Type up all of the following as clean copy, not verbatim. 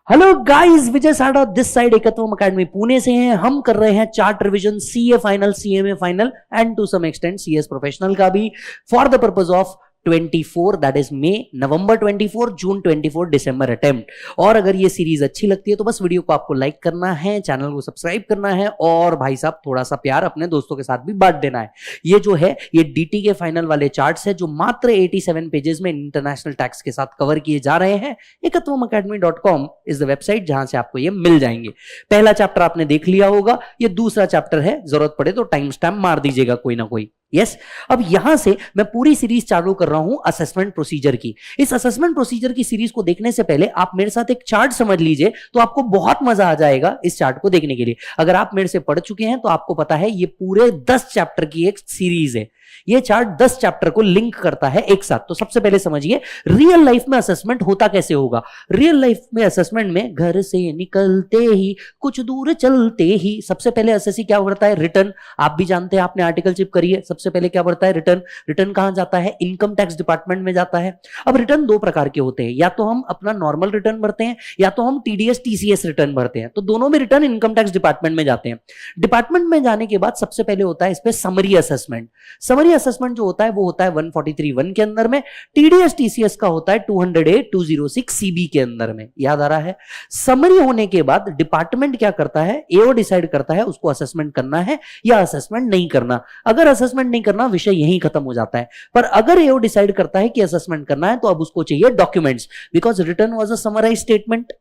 Hello guys, Vijay Sada this side Ekatvam academy Pune से हैं। हम कर रहे हैं chart revision, CA final, CMA final and to some extent CS professional का भी, for the purpose of 24 that is May, November 24, June 24, December attempt. और अगर ये सीरीज अच्छी लगती है तो बस वीडियो को आपको लाइक करना है, चैनल को सब्सक्राइब करना है और भाई साहब थोड़ा सा प्यार अपने दोस्तों के साथ भी बांट देना है। ये जो है ये डीटी के फाइनल वाले चार्ट्स है जो मात्र 87 पेजेस में इंटरनेशनल टैक्स के साथ कवर किए जा रहे हैं। ekatwamacademy.com इज द वेबसाइट जहां से आपको ये मिल जाएंगे। पहला चैप्टर आपने देख लिया होगा, ये दूसरा चैप्टर है, जरूरत पड़े तो टाइम स्टैम्प मार दीजिएगा कोई ना कोई। यस अब यहां से मैं पूरी सीरीज चालू कर रहा हूं असेसमेंट प्रोसीजर की। इस असेसमेंट प्रोसीजर की सीरीज को देखने से पहले आप मेरे साथ एक चार्ट समझ लीजिए, तो आपको बहुत मजा आ जाएगा इस चार्ट को देखने के लिए। अगर आप मेरे से पढ़ चुके हैं तो आपको पता है ये पूरे 10 चैप्टर की एक सीरीज है। ये चार्ट 10 चैप्टर को लिंक करता है एक साथ। तो सबसे पहले समझिए रियल लाइफ में असेसमेंट होता कैसे होगा। रियल लाइफ में असेसमेंट में घर से निकलते ही कुछ दूर चलते ही सबसे पहले एसएससी क्या करता है? रिटर्न। आप भी जानते हैं, आपने आर्टिकल चिप करी है, सबसे पहले क्या बढ़ता है? रिटर्न। रिटर्न कहां जाता है? इनकम टैक्स डिपार्टमेंट में जाता है। अब रिटर्न दो प्रकार के होते हैं, या तो हम अपना नॉर्मल रिटर्न भरते हैं या तो हम टीडीएस टीसीएस रिटर्न भरते हैं। तो दोनों में रिटर्न इनकम टैक्स डिपार्टमेंट में जाते हैं। डिपार्टमेंट में जाने के बाद सबसे पहले होता है इस पे समरी असेसमेंट। समरी असेसमेंट जो होता है वो होता है 143(1) के अंदर में। टीडीएस टीसीएस का होता है 208(206) सीबी के अंदर में। याद आ रहा है? समरी होने के बाद डिपार्टमेंट क्या करता है? एओ डिसाइड करता है उसको असेसमेंट करना है या असेसमेंट नहीं करना। अगर असेसमेंट नहीं करना, विषय यहीं खत्म हो जाता है। पर अगर एओ डिसाइड करता है कि असेसमेंट करना है तो अब उसको चाहिए documents, because return was a summarise statement.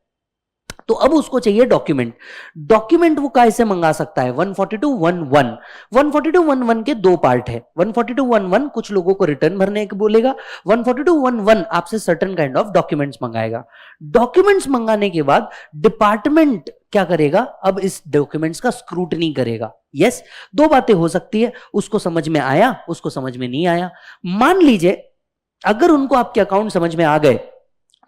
तो अब उसको चाहिए डॉक्यूमेंट। डॉक्यूमेंट वो कैसे मंगा सकता है? 142(1)(1). 142(1)(1) के दो पार्ट है। 142(1)(1) कुछ लोगों को रिटर्न भरने को बोलेगा। 142(1)(1) आपसे सर्टेन काइंड ऑफ डॉक्यूमेंट्स मंगाएगा। डॉक्यूमेंट्स मंगाने के बाद डिपार्टमेंट क्या करेगा? अब इस डॉक्यूमेंट्स का स्क्रूटनी करेगा। यस, दो बातें हो सकती है, उसको समझ में आया, उसको समझ में नहीं आया। मान लीजिए अगर उनको आपके अकाउंट समझ में आ गए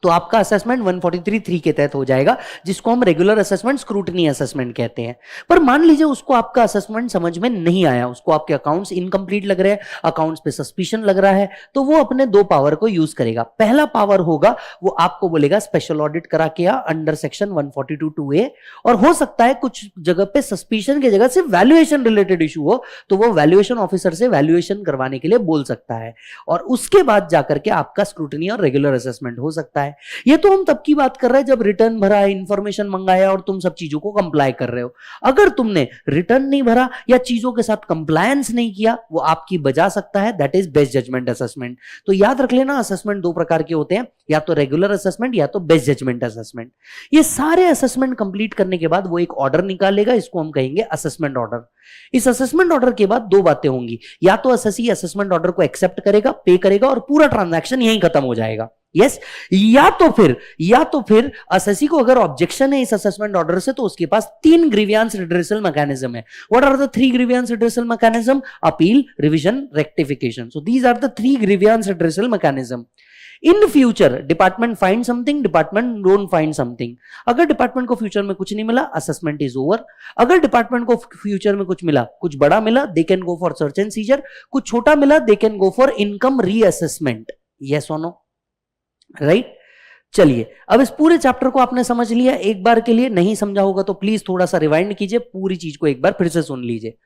तो आपका असेसमेंट 143(3) के तहत हो जाएगा, जिसको हम रेगुलर असेसमेंट, स्क्रूटनी असेसमेंट कहते हैं। पर मान लीजिए उसको आपका असेसमेंट समझ में नहीं आया, उसको आपके अकाउंट्स इनकम्प्लीट लग रहे हैं, अकाउंट्स पे सस्पिशन लग रहा है, तो वो अपने दो पावर को यूज करेगा। पहला पावर होगा वो आपको बोलेगा स्पेशल ऑडिट करा के आ अंडर सेक्शन 142(2)(a), और हो सकता है कुछ जगह पे सस्पिशन की जगह से वैल्यूएशन रिलेटेड इशू हो तो वो वैल्यूएशन ऑफिसर से वैल्यूएशन करवाने के लिए बोल सकता है, और उसके बाद जाकर के आपका स्क्रूटनी और रेगुलर असेसमेंट हो सकता है। ये तो हम तब की बात कर रहे हैं जब रिटर्न भरा, इंफॉर्मेशन मंगाया और तुम सब चीजों को कंप्लाई कर रहे हो। अगर तुमने रिटर्न नहीं भरा या चीजों के साथ कंप्लायंस नहीं किया, वो आपकी बजा सकता है, that is best judgement assessment. तो याद रख लेना, असेसमेंट दो प्रकार के होते हैं, या तो रेगुलर असेसमेंट या तो बेस्ट जजमेंट असेसमेंट। ये सारे असेसमेंट कंप्लीट करने के बाद वो एक ऑर्डर निकालेगा, इसको हम कहेंगे असेसमेंट ऑर्डर। इस असेसमेंट ऑर्डर के बाद दो बातें होंगी, या तो एसएससी असेसमेंट ऑर्डर को एक्सेप्ट करेगा, पे करेगा और पूरा ट्रांजैक्शन यहीं खत्म हो जाएगा। यस, या तो फिर एसएससी को अगर ऑब्जेक्शन है इस असेसमेंट ऑर्डर से तो उसके पास 3 ग्रीवियंस रिड्रेसल मैकेनिज्म है। What are the 3 grievance redressal mechanism? Appeal, revision, rectification. So these are the 3 grievance redressal mechanism. In future department find something, department don't find something. अगर department को future में कुछ नहीं मिला, असेसमेंट इज ओवर। अगर department को future में कुछ मिला, कुछ बड़ा मिला, they can go for search and seizure. कुछ छोटा मिला, they can go for income reassessment. Yes और नो? राइट? चलिए, अब इस पूरे चैप्टर को आपने समझ लिया। एक बार के लिए नहीं समझा होगा तो प्लीज थोड़ा सा रिवाइंड कीजिए, पूरी चीज को एक बार फिर से सुन लीजिए।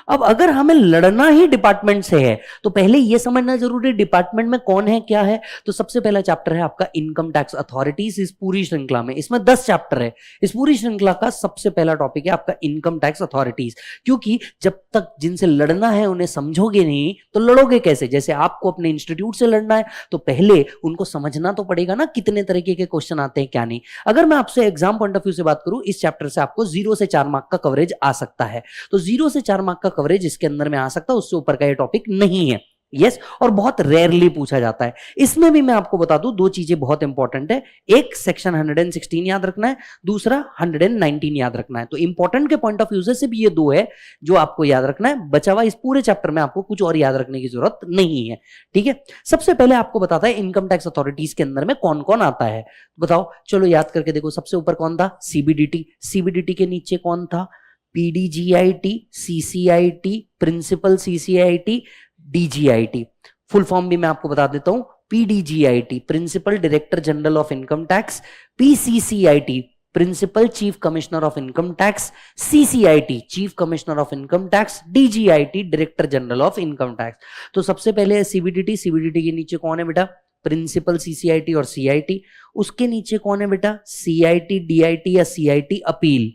अब अगर हमें लड़ना ही डिपार्टमेंट से है तो पहले यह समझना जरूरी है डिपार्टमेंट में कौन है, क्या है। तो सबसे पहला चैप्टर है आपका इनकम टैक्स अथॉरिटीज। इस पूरी श्रृंखला में, इसमें 10 चैप्टर है, इस पूरी श्रृंखला का सबसे पहला टॉपिक है आपका इनकम टैक्स अथॉरिटीज। क्योंकि जब तक जिनसे लड़ना है उन्हें समझोगे नहीं तो लड़ोगे कैसे? जैसे आपको अपने इंस्टीट्यूट से लड़ना है तो पहले उनको समझना तो पड़ेगा ना कितने तरीके के क्वेश्चन आते हैं, क्या नहीं। अगर मैं आपसे एग्जाम पॉइंट ऑफ व्यू से बात करूं, इस चैप्टर से आपको 0 से 4 मार्क का कवरेज आ सकता है। तो 0 से 4 मार्क का कवरेज इसके अंदर में आ सकता है, उससे ऊपर का ये टॉपिक नहीं है। यस, और बहुत रेयरली पूछा जाता है। इसमें भी मैं आपको बता दूं, दो चीजें बहुत इंपॉर्टेंट है। एक सेक्शन 116 याद रखना है, दूसरा 119 याद रखना है। तो इंपॉर्टेंट के पॉइंट ऑफ व्यू से सिर्फ ये दो है जो आपको याद रखना है। बचा हुआ इस पूरे चैप्टर में आपको कुछ और याद रखने की जरूरत नहीं है। ठीक है, सबसे पहले आपको बताता है इनकम टैक्स अथॉरिटीज के अंदर में कौन कौन आता है। बताओ, चलो याद करके देखो। सबसे ऊपर कौन था? सीबीडीटी। सीबीडीटी के नीचे कौन था? PDGIT, CCIT, principal CCIT, DGIT. Full form भी मैं आपको बता देता हूं। PDGIT, principal director general of income tax. PCCIT, principal chief commissioner of income tax, CCIT chief commissioner of income tax, DGIT director general of income tax. तो सबसे पहले है सीबीडीटी, सीबीडीटी के नीचे कौन है बेटा? प्रिंसिपल, सीसीआईटी और सीआईटी। उसके नीचे कौन है बेटा? सीआईटी, डीआईटी या सीआईटी अपील।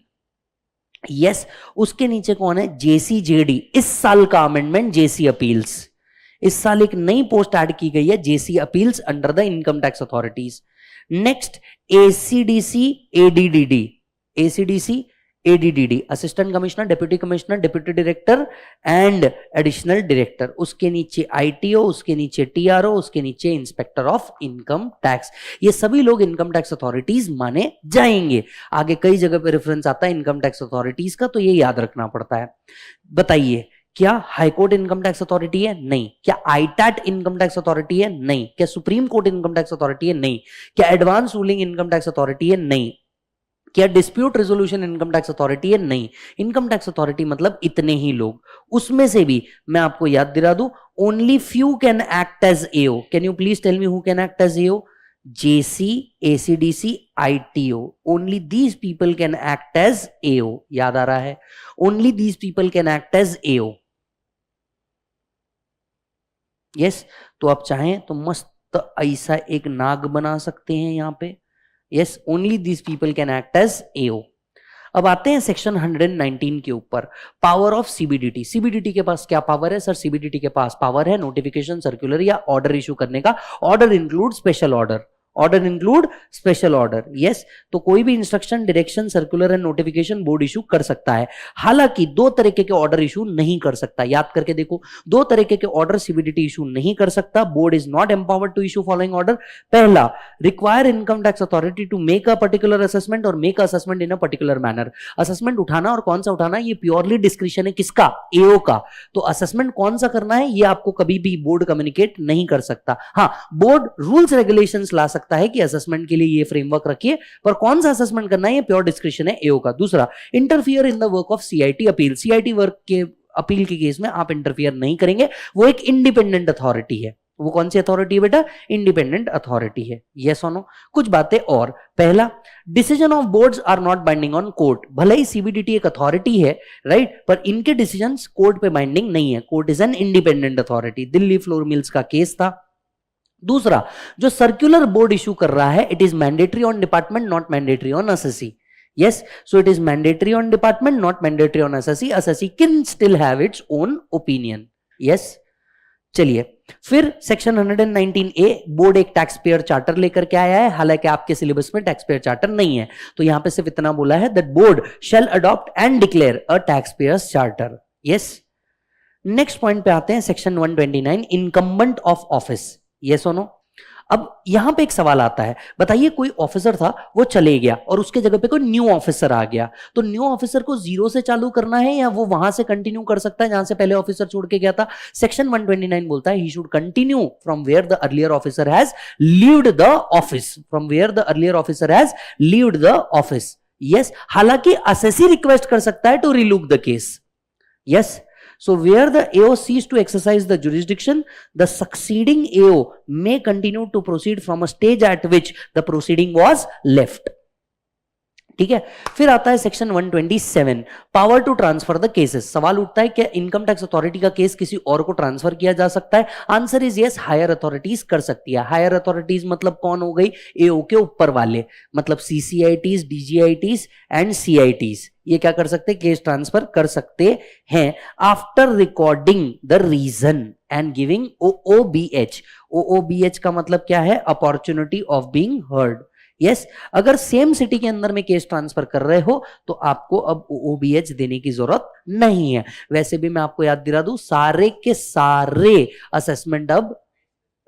यस, उसके नीचे कौन है? जेसीजेडी, इस साल का अमेंडमेंट जेसी अपील्स। इस साल एक नई पोस्ट ऐड की गई है, JC appeals under the income tax authorities. Next ACDC ADDD, ACDC ADDD assistant commissioner, deputy commissioner, deputy director and additional director. उसके नीचे आईटीओ, उसके नीचे टीआरओ, उसके नीचे इंस्पेक्टर ऑफ इनकम टैक्स। ये सभी लोग इनकम टैक्स अथॉरिटीज माने जाएंगे। आगे कई जगह पे रेफरेंस आता है इनकम टैक्स अथॉरिटीज का, तो ये याद रखना पड़ता है। बताइए, क्या हाईकोर्ट इनकम टैक्स अथॉरिटी है? नहीं। क्या आईटैट इनकम टैक्स अथॉरिटी है? नहीं। क्या supreme court income tax authority है? नहीं। क्या advance ruling income tax authority है? नहीं। क्या dispute resolution income tax authority है? नहीं। इनकम टैक्स अथॉरिटी मतलब इतने ही लोग। उसमें से भी मैं आपको याद दिला दूं, only few can act as AO. Can you please tell me who can act as AO? JC, ACDC, ITO, only these people can act as AO. याद आ रहा है? Only these people can act as AO. Yes, तो आप चाहें तो मस्त ऐसा एक नाग बना सकते हैं यहां पे। Yes, only these people can act as AO. अब आते हैं सेक्शन 119 के ऊपर, पावर ऑफ सीबीडीटी। सीबीडीटी के पास क्या पावर है सर? सीबीडीटी के पास पावर है नोटिफिकेशन, सर्कुलर या ऑर्डर इशू करने का। Order include special order, order include special order. Yes, तो कोई भी instruction, direction, circular and notification board issue कर सकता है। हालांकि दो तरीके के ऑर्डर इशू नहीं कर सकता। याद करके देखो, दो तरीके के ऑर्डर सीबीडीटी इशू नहीं कर सकता। Board is not empowered to issue following order. पहला, require income tax authority to make a particular assessment और make assessment in a particular manner. Assessment उठाना और कौन सा उठाना ये प्योरली डिस्क्रिप्शन है किसका? एओ का। तो असेसमेंट कौन सा करना है ये आपको कभी भी बोर्ड कम्युनिकेट नहीं कर सकता। हाँ, बोर्ड रूल्स रेगुलेशंस ला सकता है कि असेसमेंट के लिए ये फ्रेमवर्क रखिए, पर कौन सा असेसमेंट करना है ये प्योर डिस्क्रिप्शन है एओ का। दूसरा, interfere in the work of CIT appeal. CIT work के अपील के केस में आप इंटरफियर नहीं करेंगे, वो एक इंडिपेंडेंट अथॉरिटी है। वो कौन सी अथॉरिटी है बेटा? इंडिपेंडेंट अथॉरिटी है। यस और नो? कुछ बातें और। पहला, decision of boards are not binding on court. भले ही सीबीडीटी एक अथॉरिटी है, राइट, पर इनके डिसीजंस कोर्ट पे बाइंडिंग नहीं है। Court is an independent authority. Delhi flour mills का केस था। दूसरा, जो सर्कुलर बोर्ड इशू कर रहा है, it is mandatory on department, not mandatory on SSC. yes, so it is mandatory on department, not mandatory on SSC. SSC can still have its own opinion. yes, चलिए फिर section 119A, board एक tax payer charter लेकर के आया है। हालांकि आपके syllabus में टैक्स पेयर चार्टर नहीं है, तो यहां पे सिर्फ इतना बोला है that board shall adopt and declare a tax payers charter. Yes, next point पे आते हैं, section 129, incumbent of office. Yes और नो? अब यहां पे एक सवाल आता है, बताइए कोई ऑफिसर था वो चले गया और उसके जगह पे कोई न्यू ऑफिसर आ गया, तो न्यू ऑफिसर को जीरो से चालू करना है या वो वहां से कंटिन्यू कर सकता है जहां से पहले ऑफिसर छोड़ के गया था? सेक्शन 129 बोलता है he should continue from where the earlier officer has leaved the office. From where the earlier officer has leaved the office. Yes, हालांकि एसएससी रिक्वेस्ट कर सकता है to relook the case. Yes, so where the AO ceased to exercise the jurisdiction, the succeeding AO may continue to proceed from a stage at which the proceeding was left. ठीक है, फिर आता है section 127, power to transfer the cases. सवाल उठता है क्या income tax authority का केस किसी और को ट्रांसफर किया जा सकता है? Answer is yes, higher authorities कर सकती है। हायर अथॉरिटीज मतलब कौन हो गई? एओ के ऊपर वाले, मतलब सीसीआईटीज, डीजीआईटीज एंड सीआईटीज। ये क्या कर सकते हैं? केस ट्रांसफर कर सकते हैं after recording the reason and giving OOBH। OOBH का मतलब क्या है? Opportunity of being heard. Yes, अगर सेम सिटी के अंदर में केस ट्रांसफर कर रहे हो तो आपको अब OOBH देने की जरूरत नहीं है। वैसे भी मैं आपको याद दिला दूं, सारे के सारे असेसमेंट अब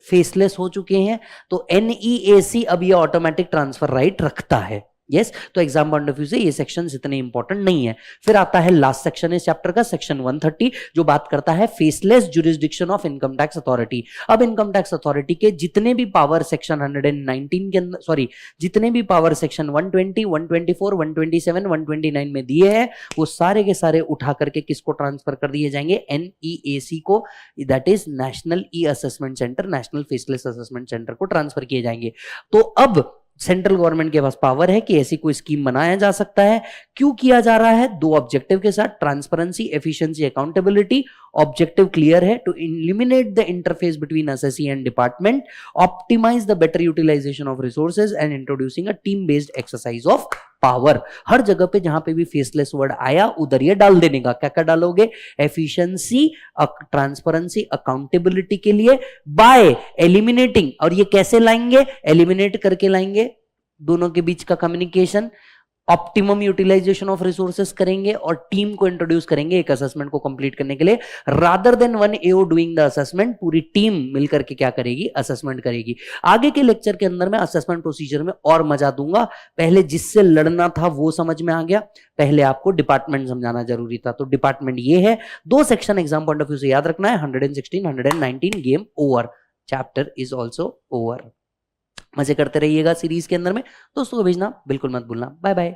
फेसलेस हो चुके हैं, तो NEAC अब ये ऑटोमेटिक ट्रांसफर राइट रखता है। यस, तो एग्जाम पॉइंट ऑफ व्यू से ये सेक्शंस इतने इंपॉर्टेंट नहीं है। फिर आता है लास्ट सेक्शन इस चैप्टर का, सेक्शन 130, जो बात करता है faceless jurisdiction of income tax authority. अब इनकम टैक्स अथॉरिटी के जितने भी पावर सेक्शन 119 के अंदर, सॉरी, जितने भी पावर सेक्शन 120, 124, 127, 129 में दिए हैं, वो सारे के सारे उठा करके किसको ट्रांसफर कर दिए जाएंगे? NEAC को, that is national e assessment centre, national faceless assessment centre को ट्रांसफर किए जाएंगे। तो अब सेंट्रल गवर्नमेंट के पास पावर है कि ऐसी कोई स्कीम बनाया जा सकता है। क्यों किया जा रहा है? 2 ऑब्जेक्टिव के साथ, transparency, efficiency, accountability. Objective clear है, to eliminate the interface between SSC and department, optimize the better utilization of resources and introducing a team based exercise of power. हर जगह पे जहां पे भी फेसलेस वर्ड आया उधर ये डाल देने का। क्या क्या डालोगे? एफिशिएंसी, ट्रांसपेरेंसी, अकाउंटेबिलिटी के लिए बाय एलिमिनेटिंग। और ये कैसे लाएंगे? एलिमिनेट करके लाएंगे दोनों के बीच का communication, optimum utilisation of resources करेंगे और टीम को इंट्रोड्यूस करेंगे एक असेसमेंट को कंप्लीट करने के लिए। Rather than one AO doing the assessment, पूरी टीम मिलकर के क्या करेगी? असेसमेंट करेगी। आगे के लेक्चर के अंदर मैं असेसमेंट प्रोसीजर में और मजा दूंगा। पहले जिससे लड़ना था वो समझ में आ गया, पहले आपको डिपार्टमेंट समझाना जरूरी था। तो डिपार्टमेंट ये है। 2 section exam point of view से याद रखना है, 116, 119, game over, chapter is also over. मजे करते रहिएगा सीरीज के अंदर में। दोस्तों को भेजना बिल्कुल मत भूलना। Bye bye.